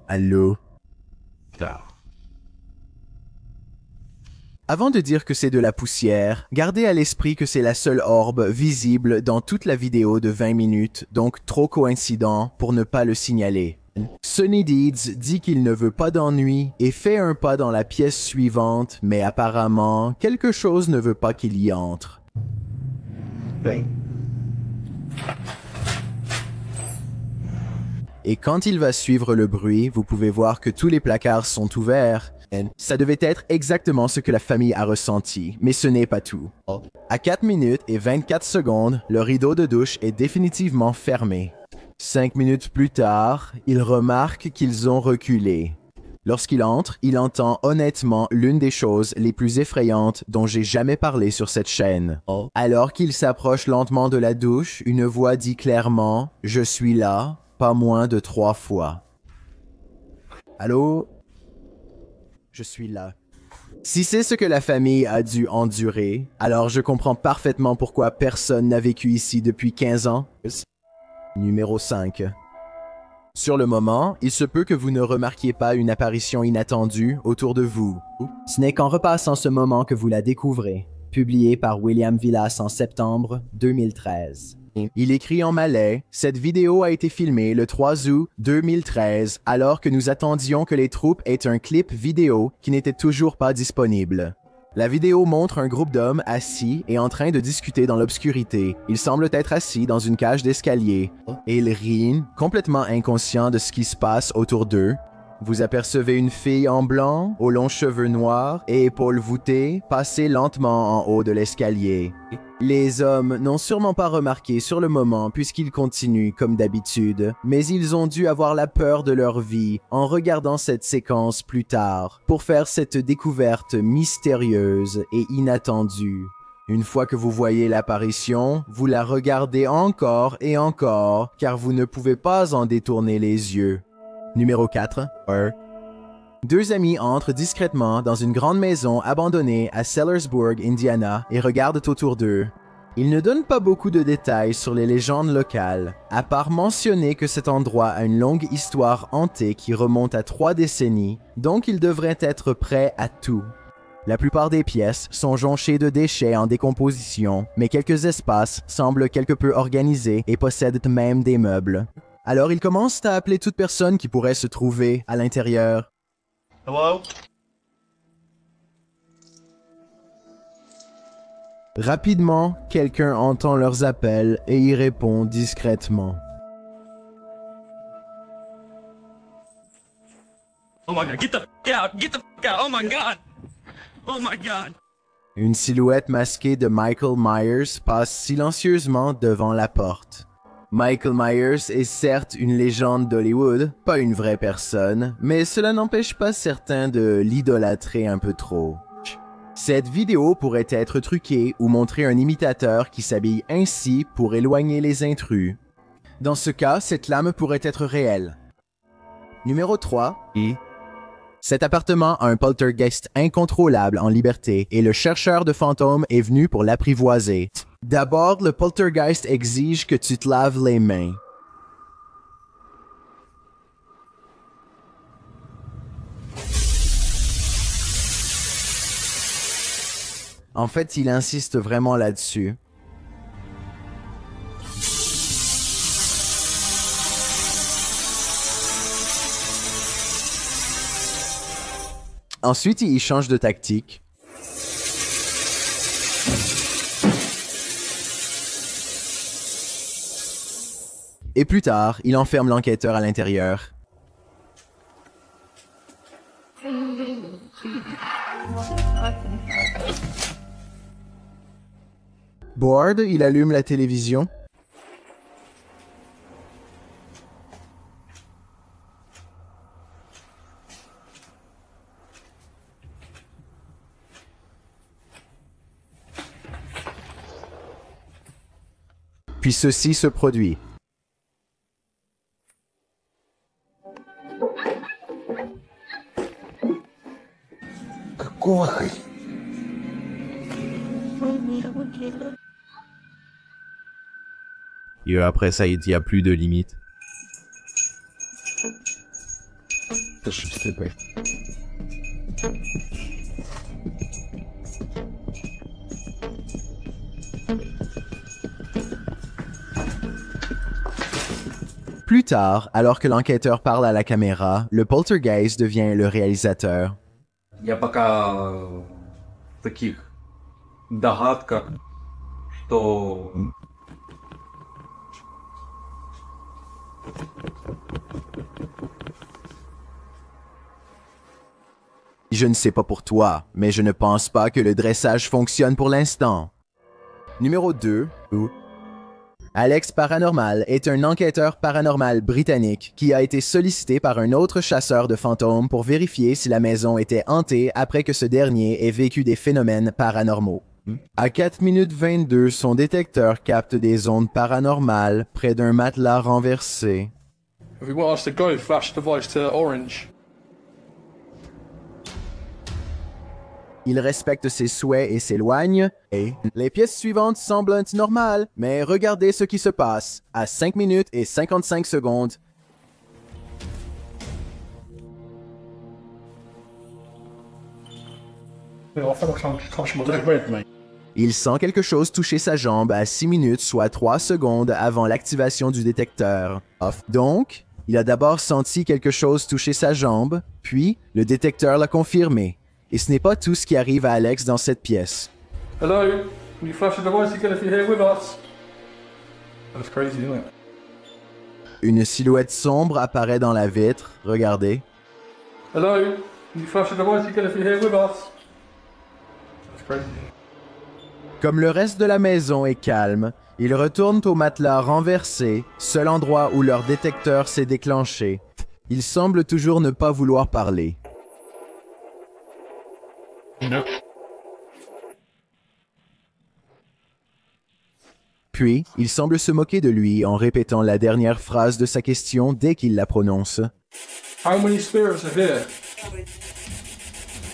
[SPEAKER 1] Allô? Avant de dire que c'est de la poussière, gardez à l'esprit que c'est la seule orbe visible dans toute la vidéo de 20 minutes, donc trop coïncident pour ne pas le signaler. Sunny Deeds dit qu'il ne veut pas d'ennui et fait un pas dans la pièce suivante, mais apparemment, quelque chose ne veut pas qu'il y entre. Et quand il va suivre le bruit, vous pouvez voir que tous les placards sont ouverts. Ça devait être exactement ce que la famille a ressenti, mais ce n'est pas tout. À 4 minutes et 24 secondes, le rideau de douche est définitivement fermé. 5 minutes plus tard, il remarque qu'ils ont reculé. Lorsqu'il entre, il entend honnêtement l'une des choses les plus effrayantes dont j'ai jamais parlé sur cette chaîne. Alors qu'il s'approche lentement de la douche, une voix dit clairement « Je suis là », pas moins de 3 fois. Allô? Je suis là. Si c'est ce que la famille a dû endurer, alors je comprends parfaitement pourquoi personne n'a vécu ici depuis 15 ans. Numéro 5. Sur le moment, il se peut que vous ne remarquiez pas une apparition inattendue autour de vous. Ce n'est qu'en repassant ce moment que vous la découvrez. Publié par William Villas en septembre 2013. Il écrit en malais, cette vidéo a été filmée le 3 août 2013 alors que nous attendions que les troupes aient un clip vidéo qui n'était toujours pas disponible. La vidéo montre un groupe d'hommes assis et en train de discuter dans l'obscurité. Ils semblent être assis dans une cage d'escalier et ils rient, complètement inconscients de ce qui se passe autour d'eux. Vous apercevez une fille en blanc, aux longs cheveux noirs et épaules voûtées, passer lentement en haut de l'escalier. Les hommes n'ont sûrement pas remarqué sur le moment puisqu'ils continuent comme d'habitude, mais ils ont dû avoir la peur de leur vie en regardant cette séquence plus tard pour faire cette découverte mystérieuse et inattendue. Une fois que vous voyez l'apparition, vous la regardez encore et encore car vous ne pouvez pas en détourner les yeux. Numéro 4. 2 amis entrent discrètement dans une grande maison abandonnée à Sellersburg, Indiana, et regardent autour d'eux. Ils ne donnent pas beaucoup de détails sur les légendes locales, à part mentionner que cet endroit a une longue histoire hantée qui remonte à 3 décennies, donc ils devraient être prêts à tout. La plupart des pièces sont jonchées de déchets en décomposition, mais quelques espaces semblent quelque peu organisés et possèdent même des meubles. Alors ils commencent à appeler toute personne qui pourrait se trouver à l'intérieur.
[SPEAKER 12] Hello?
[SPEAKER 1] Rapidement, quelqu'un entend leurs appels et y répond discrètement.
[SPEAKER 11] Oh my god, get the f out! Get the f out! Oh my god! Oh my god!
[SPEAKER 1] Une silhouette masquée de Michael Myers passe silencieusement devant la porte. Michael Myers est certes une légende d'Hollywood, pas une vraie personne, mais cela n'empêche pas certains de l'idolâtrer un peu trop. Cette vidéo pourrait être truquée ou montrer un imitateur qui s'habille ainsi pour éloigner les intrus. Dans ce cas, cette lame pourrait être réelle. Numéro 3. Cet appartement a un poltergeist incontrôlable en liberté et le chercheur de fantômes est venu pour l'apprivoiser. D'abord, le poltergeist exige que tu te laves les mains. En fait, il insiste vraiment là-dessus. Ensuite, il change de tactique. Et plus tard, il enferme l'enquêteur à l'intérieur. Bored, il allume la télévision. Puis ceci se produit.
[SPEAKER 12] Какого хрена?
[SPEAKER 1] Et après ça, il n'y a plus de limite. Plus tard, alors que l'enquêteur parle à la caméra, le poltergeist devient le réalisateur.
[SPEAKER 17] Я пока в таких догадках, что
[SPEAKER 1] Je ne sais pas pour toi, mais je ne pense pas que le dressage fonctionne pour l'instant. Numéro 2. Alex Paranormal est un enquêteur paranormal britannique qui a été sollicité par un autre chasseur de fantômes pour vérifier si la maison était hantée après que ce dernier ait vécu des phénomènes paranormaux. À 4 minutes 22, son détecteur capte des ondes paranormales près d'un matelas renversé.
[SPEAKER 8] If you want us to go, flash device to orange.
[SPEAKER 1] Il respecte ses souhaits et s'éloigne, et les pièces suivantes semblent normales, mais regardez ce qui se passe à 5 minutes et 55 secondes. Il sent quelque chose toucher sa jambe à 6 minutes, soit 3 secondes avant l'activation du détecteur. Donc, il a d'abord senti quelque chose toucher sa jambe, puis le détecteur l'a confirmé. Et ce n'est pas tout ce qui arrive à Alex dans cette pièce.
[SPEAKER 8] Hello, can you flash the device again if you're here with us? That's crazy, isn't it?
[SPEAKER 1] Une silhouette sombre apparaît dans la vitre. Regardez.
[SPEAKER 8] Hello, can you flash the device again if you're here with us? That's crazy.
[SPEAKER 1] Comme le reste de la maison est calme, ils retournent au matelas renversé, seul endroit où leur détecteur s'est déclenché. Ils semblent toujours ne pas vouloir parler.
[SPEAKER 8] No.
[SPEAKER 1] Puis, il semble se moquer de lui en répétant la dernière phrase de sa question dès qu'il la prononce.
[SPEAKER 8] How many spirits are here?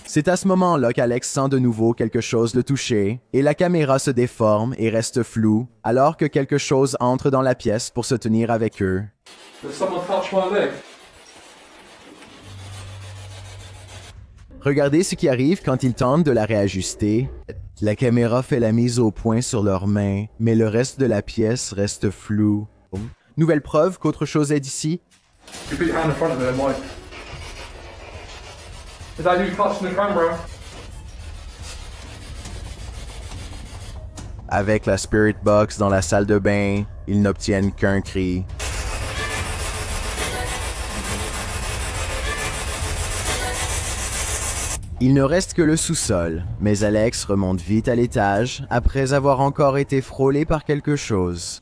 [SPEAKER 1] C'est à ce moment-là qu'Alex sent de nouveau quelque chose le toucher, et la caméra se déforme et reste floue, alors que quelque chose entre dans la pièce pour se tenir avec eux.
[SPEAKER 8] Did someone touch my leg?
[SPEAKER 1] Regardez ce qui arrive quand ils tentent de la réajuster. La caméra fait la mise au point sur leurs mains, mais le reste de la pièce reste flou. Nouvelle preuve qu'autre chose est d'ici.
[SPEAKER 8] You put your hand in front of it, Mike. Is that you touching the camera?
[SPEAKER 1] Avec la Spirit Box dans la salle de bain, ils n'obtiennent qu'un cri. Il ne reste que le sous-sol, mais Alex remonte vite à l'étage après avoir encore été frôlé par quelque chose.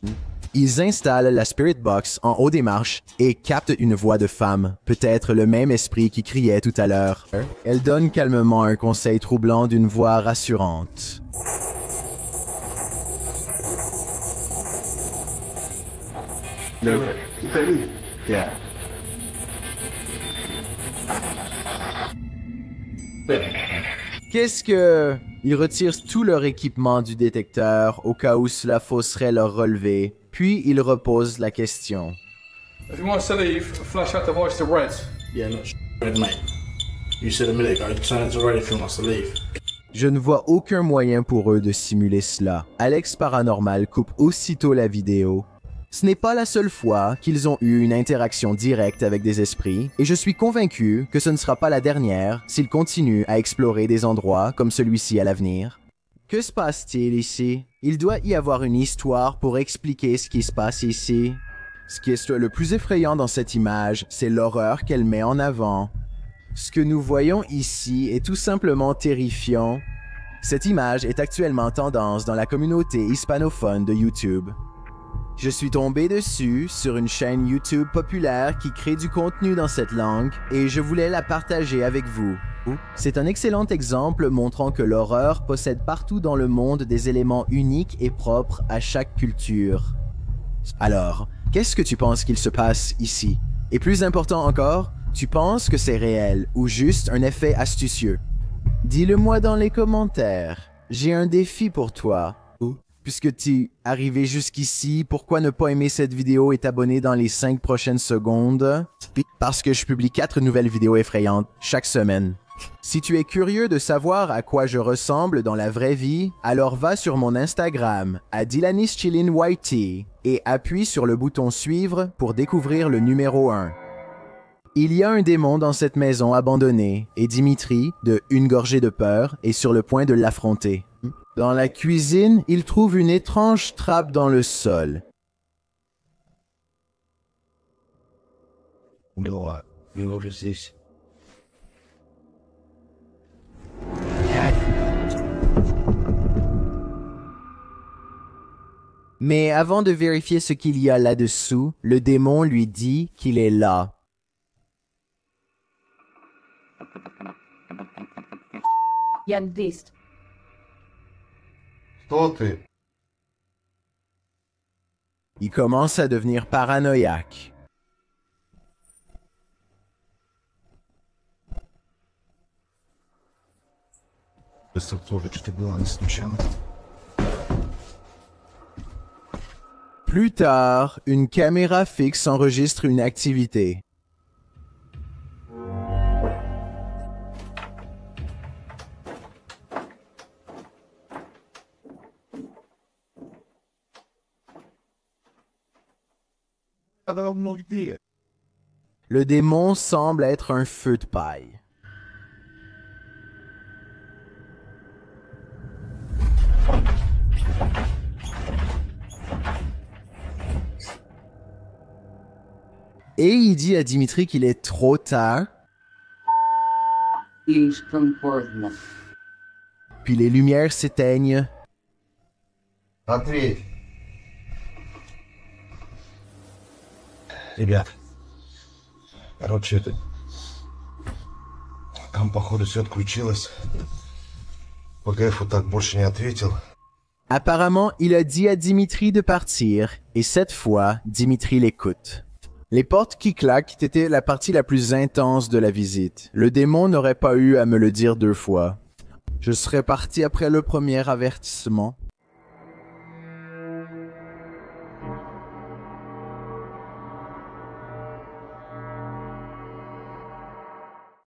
[SPEAKER 1] Ils installent la Spirit Box en haut des marches et captent une voix de femme, peut-être le même esprit qui criait tout à l'heure. Elle donne calmement un conseil troublant d'une voix rassurante.
[SPEAKER 9] Yeah.
[SPEAKER 1] Qu'est-ce que... Ils retirent tout leur équipement du détecteur au cas où cela fausserait leur relevé, puis ils reposent la question.
[SPEAKER 8] If you want us to leave, flash that device to red.
[SPEAKER 9] Yeah, not red, mate. You said a minute ago, turn it to red if you want us to leave.
[SPEAKER 1] Je ne vois aucun moyen pour eux de simuler cela. Alex Paranormal coupe aussitôt la vidéo. Ce n'est pas la seule fois qu'ils ont eu une interaction directe avec des esprits, et je suis convaincu que ce ne sera pas la dernière s'ils continuent à explorer des endroits comme celui-ci à l'avenir. Que se passe-t-il ici? Il doit y avoir une histoire pour expliquer ce qui se passe ici. Ce qui est le plus effrayant dans cette image, c'est l'horreur qu'elle met en avant. Ce que nous voyons ici est tout simplement terrifiant. Cette image est actuellement tendance dans la communauté hispanophone de YouTube. Je suis tombé dessus sur une chaîne YouTube populaire qui crée du contenu dans cette langue et je voulais la partager avec vous. C'est un excellent exemple montrant que l'horreur possède partout dans le monde des éléments uniques et propres à chaque culture. Alors, qu'est-ce que tu penses qu'il se passe ici? Et plus important encore, tu penses que c'est réel ou juste un effet astucieux? Dis-le-moi dans les commentaires. J'ai un défi pour toi. Puisque tu es arrivé jusqu'ici, pourquoi ne pas aimer cette vidéo et t'abonner dans les 5 prochaines secondes? Parce que je publie 4 nouvelles vidéos effrayantes chaque semaine. Si tu es curieux de savoir à quoi je ressemble dans la vraie vie, alors va sur mon Instagram, @DilanischillinYT, et appuie sur le bouton suivre pour découvrir le numéro 1. Il y a un démon dans cette maison abandonnée, et Dimitri, de Une gorgée de peur, est sur le point de l'affronter. Dans la cuisine, il trouve une étrange trappe dans le sol. Mais avant de vérifier ce qu'il y a là-dessous, le démon lui dit qu'il est là. Il commence à devenir paranoïaque. Plus tard, une caméra fixe enregistre une activité. Le démon semble être un feu de paille. Et il dit à Dimitri qu'il est trop tard. Puis les lumières s'éteignent.
[SPEAKER 15] Смотри. Ребят, короче, там, походу, все отключилось. ПГФ вот так больше не ответил.
[SPEAKER 1] Apparemment, il a dit à Dimitri de partir, et cette fois, Dimitri l'écoute. Les portes qui claquent étaient la partie la plus intense de la visite. Le démon n'aurait pas eu à me le dire 2 fois. Je serais parti après le premier avertissement.